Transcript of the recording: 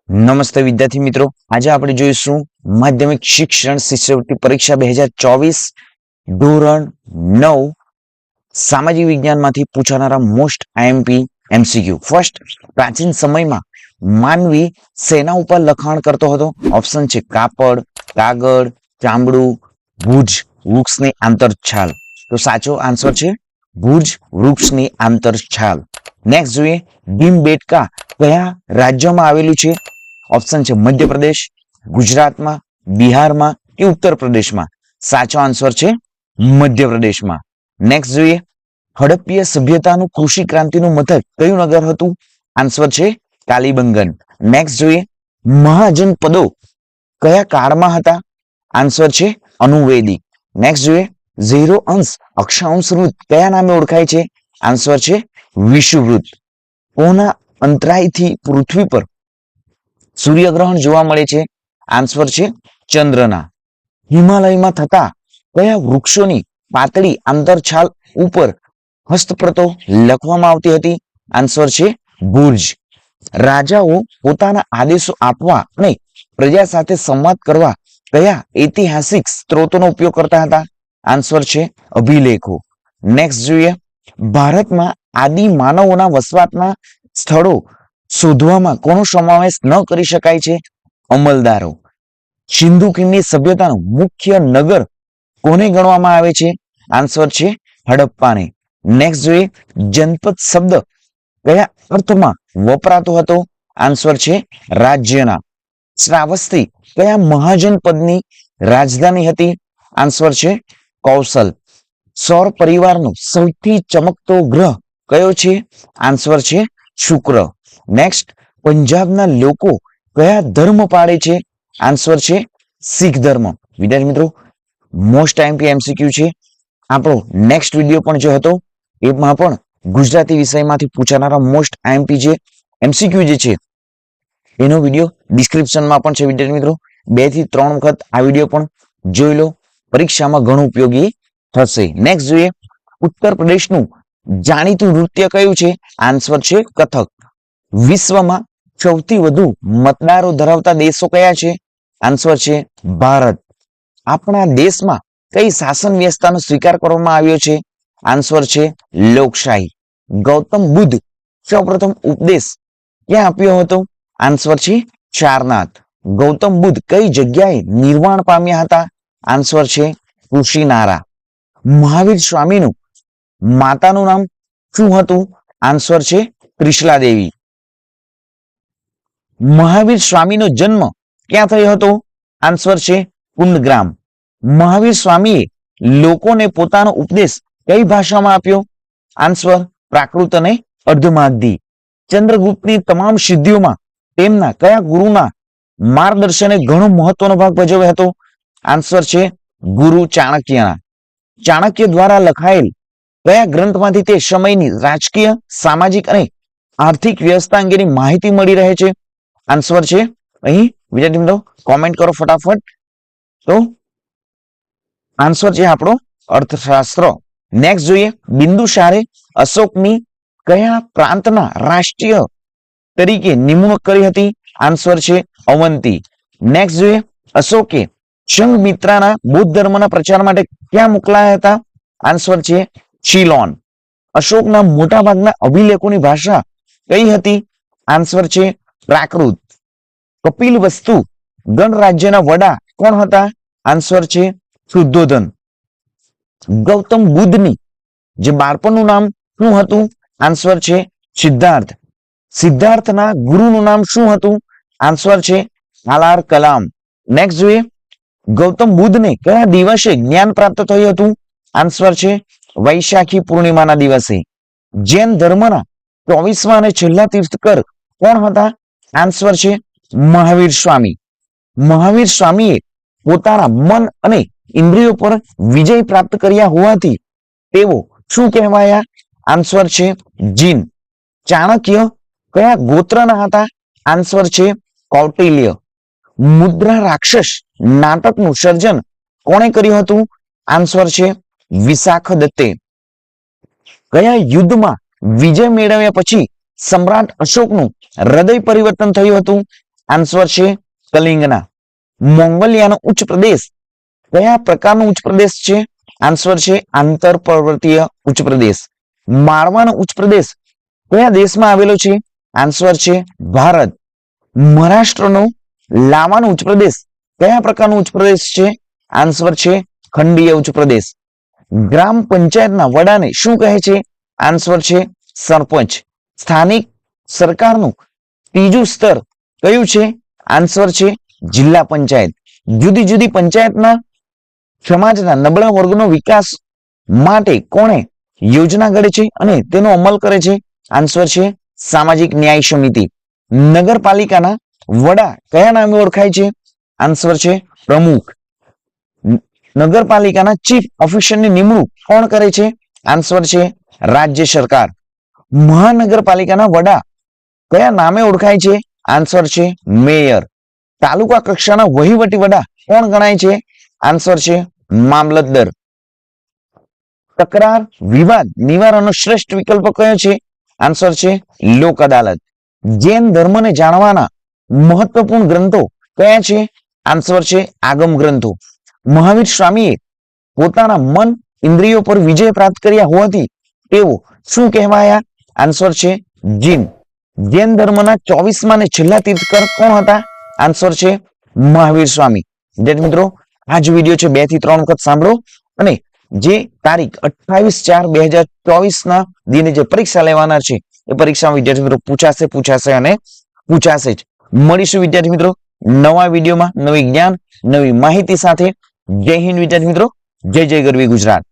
નમસ્તે વિદ્યાર્થી મિત્રો, આજે આપણે જોઈશું માધ્યમિક શિક્ષણ શિષ્યવૃત્તિ પરીક્ષા 2024 ધોરણ 9 સામાજિક વિજ્ઞાનમાંથી પૂછાનારા મોસ્ટ આઈએમપી એમસીક્યુ. ફર્સ્ટ, પ્રાચીન સમયમાં માનવી શેના ઉપર લખાણ કરતો હતો? ઓપ્શન છે કાપડ, કાગળ, ચામડું, ભુજ, વૃક્ષની આંતરછાલ. તો સાચો આન્સર છે ભુજ, વૃક્ષની આંતરછાલ. નેક્સ્ટ જોઈએ, ભીમબેટકા કયા રાજ્યમાં આવેલું છે? ઓપ્શન છે મધ્યપ્રદેશ, ગુજરાતમાં, બિહારમાં કે ઉત્તર પ્રદેશમાં. સાચો આન્સર છે મધ્યપ્રદેશમાં. નેક્સ્ટ જોઈએ, હડપ્પીય સભ્યતાનું કૃષિ ક્રાંતિનું મથક કયું નગર હતું? આન્સર છે કાલીબંગન. નેક્સ્ટ જોઈએ, મહાજનપદો કયા કાળમાં હતા? આન્સર છે અનુવેદિક. નેક્સ્ટ જોઈએ, ઝીરો અંશ અક્ષાંશ વૃત્ત કયા નામે ઓળખાય છે? આન્સર છે વિષુવવૃત્ત. કોના અંતરાયથી પૃથ્વી પર સૂર્યગ્રહણ જોવા મળે છે? આન્સર છે ચંદ્રના. હિમાલયમાં થતા કયા વૃક્ષોની પાતળી આંતરછાલ ઉપર હસ્તપ્રતો લખવામાં આવતી હતી? આન્સર છે બુર્જ. રાજાઓ પોતાના આદેશો આપવા અને પ્રજા સાથે સંવાદ કરવા કયા ઐતિહાસિક સ્ત્રોતોનો ઉપયોગ કરતા હતા? આન્સર છે અભિલેખો. નેક્સ્ટ જોઈએ, ભારતમાં આદિ માનવોના વસવાટના સ્થળો શોધવામાં કોનો સમાવેશ ન કરી શકાય છે? અમલદારો. સિંધુ ખીણની સભ્યતાનું મુખ્ય નગર કોને ગણવામાં આવે છે? આન્સર છે હડપ્પાને. નેક્સ્ટ જોઈએ, જનપદ શબ્દ કયા અર્થમાં વપરાતો હતો? આન્સર છે રાજ્યના. શ્રાવસ્તી કયા મહાજનપદની રાજધાની હતી? આન્સર છે કૌશલ. સૌર પરિવારનો સૌથી ચમકતો ગ્રહ કયો છે? આન્સર છે શુક્ર. નેક્સ્ટ, પંજાબના લોકો કયા ધર્મ પાળે છે? આન્સર છે શીખ ધર્મ. વિદ્યાર્થી મિત્રો, મોસ્ટ આઈએમપી એમસીક્યુ છે. આપણો નેક્સ્ટ વિડીયો પણ જે હતો એમાં પણ ગુજરાતી વિષયમાંથી પૂછાનારા મોસ્ટ આઈએમપી જે એમસીક્યુ જે છે એનો વિડીયો ડિસ્ક્રિપ્શનમાં પણ છે. વિદ્યાર્થી મિત્રો, 2 થી 3 વખત આ વિડીયો પણ જોઈ લો, પરીક્ષામાં ઘણું ઉપયોગી થશે. નેક્સ્ટ જોઈએ, ઉત્તર પ્રદેશનું જાણીતું નૃત્ય કયું છે? આન્સર છે કથક. વિશ્વમાં સૌથી વધુ મતદારો ધરાવતા દેશો કયા છે? આન્સર છે ભારત. આપણા દેશમાં કઈ શાસન વ્યવસ્થાનો સ્વીકાર કરવામાં આવ્યો છે? આન્સર છે લોકશાહી. ગૌતમ બુદ્ધ સૌપ્રથમ ઉપદેશ ક્યાં આપ્યો હતો? આન્સર છે સારનાથ. ગૌતમ બુદ્ધ કઈ જગ્યાએ નિર્વાણ પામ્યા હતા? આન્સર છે કુશીનારા. મહાવીર સ્વામીનું માતાનું નામ શું હતું? આન્સર છે ત્રિશલા દેવી. મહાવીર સ્વામીનો જન્મ ક્યાં થયો હતો? આન્સર છે કુંડગ્રામ. મહાવીર સ્વામીએ લોકોને પોતાનો ઉપદેશ કઈ ભાષામાં આપ્યો? આન્સર પ્રાકૃત અને અર્ધમાગધી. ચંદ્રગુપ્તની તમામ સિદ્ધિઓમાં તેમના કયા ગુરુના માર્ગદર્શને ઘણો મહત્વનો ભાગ ભજવ્યો હતો? આન્સર છે ગુરુ ચાણક્યના. ચાણક્ય દ્વારા લખાયેલ કયા ગ્રંથમાંથી તે સમયની રાજકીય, સામાજિક અને આર્થિક વ્યવસ્થા અંગેની માહિતી મળી રહે છે? આન્સર છે અહીં વિદ્યાર્થી મિત્રો કોમેન્ટ કરો ફટાફટ. તો આન્સર છે આપણો અર્થશાસ્ત્ર. નેક્સ્ટ જોઈએ, બિંદુસારે અશોકની કયા પ્રાંતના રાષ્ટ્રીય તરીકે નિમણૂક કરી હતી? આન્સર છે અવંતી. નેક્સ્ટ જોઈએ, અશોકે સંઘમિત્રાના બૌદ્ધ ધર્મના પ્રચાર માટે ક્યાં મોકલાયા હતા? આન્સર છે સિલોન. અશોકના મોટા ભાગના અભિલેખોની ભાષા કઈ હતી? આન્સર છે પ્રાકૃત. કપિલવસ્તુ ગણરાજ્યના વડા કોણ હતા? આન્સર છે શુદ્ધોધન. ગૌતમ બુદ્ધની જે બાળપણનું નામ શું હતું? આન્સર છે સિદ્ધાર્થ. સિદ્ધાર્થના ગુરુનું નામ શું હતું? આન્સર છે આલાર કલામ. નેક્સ્ટ જોઈએ, ગૌતમ બુદ્ધને કયા દિવસે જ્ઞાન પ્રાપ્ત થયું હતું? આન્સર છે વૈશાખી પૂર્ણિમાના દિવસે. જૈન ધર્મના 24મા અને છેલ્લા તીર્થકર કોણ હતા? આન્સર છે મહાવીર સ્વામી. મહાવીર સ્વામીએ પોતાના મન અને ઇન્દ્રિયો પર વિજય પ્રાપ્ત કર્યા હોવાથી તેઓ શું કહેવાયા? આન્સર છે જીન. ચાણક્ય કયા ગોત્રના હતા? આન્સર છે કૌટિલ્ય. મુદ્રા રાક્ષસ નાટકનું સર્જન કોણે કર્યું હતું? આન્સર છે વિશાખ દત્તે. કયા યુદ્ધમાં વિજય મેળવ્યા પછી સમ્રાટ અશોકનું હૃદય પરિવર્તન થયું હતું? આન્સર છે કલિંગના. મોંગોલિયાનો ઉચ્ચ પ્રદેશ કયા પ્રકારનો ઉચ્ચ પ્રદેશ છે? આન્સર છે આંતર પર્વતીય ઉચ્ચ પ્રદેશ. માળવાનો ઉચ્ચ પ્રદેશ કયા દેશમાં આવેલો છે? આન્સર છે ભારત. મહારાષ્ટ્રનો લાવાનો ઉચ્ચ પ્રદેશ કયા પ્રકારનો ઉચ્ચ પ્રદેશ છે? આન્સર છે ખંડીય ઉચ્ચ પ્રદેશ. ગ્રામ પંચાયતના વડાને શું કહે છે? આન્સર છે સરપંચ. સ્થાનિક સરકારનું ત્રીજું સ્તર કયું છે? આન્સર છે જિલ્લા પંચાયત. જુદી જુદી પંચાયતના સમાજના નબળા વર્ગનો વિકાસ માટે કોણે યોજના ઘડે છે અને તેનો અમલ કરે છે? આન્સર છે સામાજિક ન્યાય સમિતિ. નગરપાલિકાના વડા કયા નામે ઓળખાય છે? આન્સર છે પ્રમુખ. નગરપાલિકાના ચીફ ઓફિસરની નિમણૂક કોણ કરે છે? આન્સર છે રાજ્ય સરકાર. મહાનગરપાલિકાના વડા કયા નામે ઓળખાય છે? આન્સર છે મેયર. તાલુકા કક્ષાના વહીવટી વડા કોણ ગણાય છે? આન્સર છે મામલતદાર. તકરાર વિવાદ નિવારણનો શ્રેષ્ઠ વિકલ્પ કયો છે? આન્સર છે લોક અદાલત. જૈન ધર્મને જાણવાના મહત્વપૂર્ણ ગ્રંથો કયા છે? આન્સર છે આગમ ગ્રંથો. મહાવીર સ્વામીએ પોતાના મન ઇન્દ્રિયો પર વિજય પ્રાપ્ત કર્યા હોવાથી તેઓ શું કહેવાયા? આન્સર છે જીન. જૈન ધર્મના 24મા ને છેલ્લા તીર્થકર કોણ હતા? આન્સર છે મહાવીર સ્વામી. વિદ્યાર્થી મિત્રો, આ જ વિડીયો છે 2 થી 3 વખત સાંભળો અને જે તારીખ 28/4/2024 ના દિને જે પરીક્ષા લેવાના છે એ પરીક્ષામાં વિદ્યાર્થી મિત્રો પૂછાશે જ. મળીશું વિદ્યાર્થી મિત્રો નવા વિડીયોમાં નવી જ્ઞાન નવી માહિતી સાથે. જય હિન્દ વિદ્યાર્થી મિત્રો. જય જય ગરવી ગુજરાત.